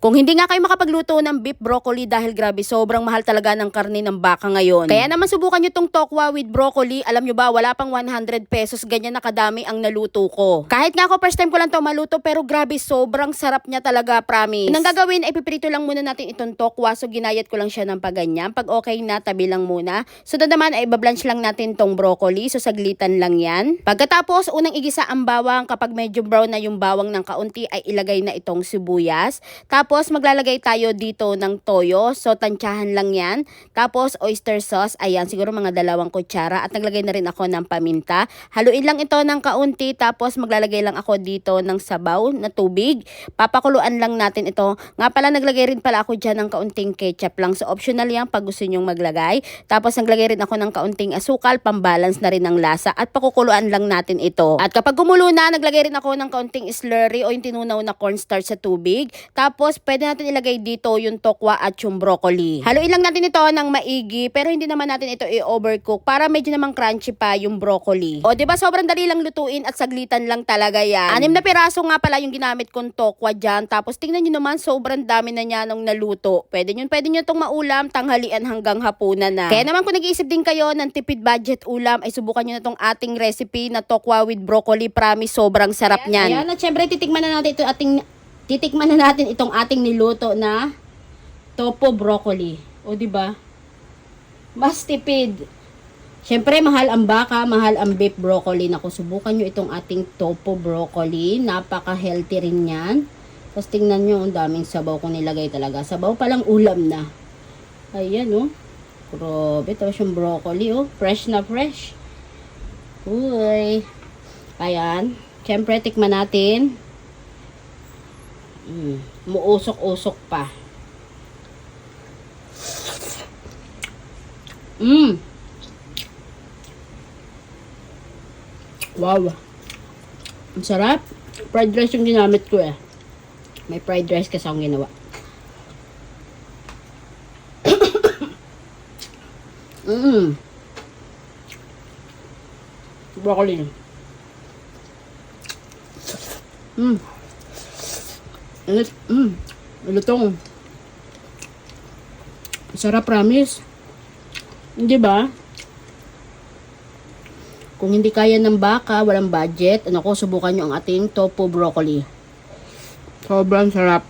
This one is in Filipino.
Kung hindi nga kayo makapagluto ng beef broccoli dahil grabe sobrang mahal talaga ng karne ng baka ngayon. Kaya naman subukan nyo tong tokwa with broccoli. Alam nyo ba, wala pang 100 pesos ganyan na kadami ang naluto ko. Kahit nga ako first time ko lang to maluto pero grabe sobrang sarap niya talaga, promise. Ang gagawin ay piprito lang muna natin itong tokwa. So ginayat ko lang siya ng paganyan. Pag okay na, tabi lang muna. So naman ay bablanch lang natin tong broccoli. So saglitan lang yan. Pagkatapos unang igisa ang bawang. Kapag medyo brown na yung bawang ng kaunti ay ilagay na itong sibuyas. Tapos maglalagay tayo dito ng toyo. So tansyahan lang yan. Tapos oyster sauce. Ayan, siguro mga 2 kutsara. At naglagay na rin ako ng paminta. Haluin lang ito ng kaunti. Tapos maglalagay lang ako dito ng sabaw na tubig. Papakuluan lang natin ito. Nga pala naglagay rin pala ako dyan ng kaunting ketchup lang. So optional yan pag gusto nyong maglagay. Tapos naglagay rin ako ng kaunting asukal. Pambalance na rin ng lasa. At pakukuluan lang natin ito. At kapag gumulo na, naglagay rin ako ng kaunting slurry o yung tinunaw na cornstarch sa tubig. Tapos pwede natin ilagay dito yung tokwa at yung broccoli. Haluin lang natin ito ng maigi pero hindi naman natin ito i-overcook para medyo namang crunchy pa yung broccoli. O diba sobrang dali lang lutuin at saglitan lang talaga yan. 6 na piraso nga pala yung ginamit kong tokwa dyan. Tapos tingnan nyo naman sobrang dami na niya nung naluto. Pwede nyo itong maulam, tanghalian hanggang hapunan na. Kaya naman kung nag-iisip din kayo ng tipid budget ulam ay subukan nyo na itong ating recipe na tokwa with broccoli. Promise sobrang sarap niyan. Ayan, at syempre titikman na natin itong ating niluto na topo broccoli. O di ba? Mas tipid. Syempre mahal ang baka, mahal ang beef broccoli. Naku, subukan nyo itong ating topo broccoli. Napaka-healthy rin yan. Tapos tingnan nyo, ang daming sabaw kong nilagay talaga. Sabaw palang ulam na. Ayan, oh. Grabe, tapos yung broccoli, oh. Fresh na fresh. Uy. Ayan. Syempre, tikman natin. Muusok-usok pa. Wow. Ang sarap. Fried rice yung ginamit ko eh. May fried rice kasi akong ginawa. Broccoli. Lutong. Sarap, promise. Di ba? Kung hindi kaya ng baka, walang budget, subukan nyo ang ating tofu broccoli. Sobrang sarap.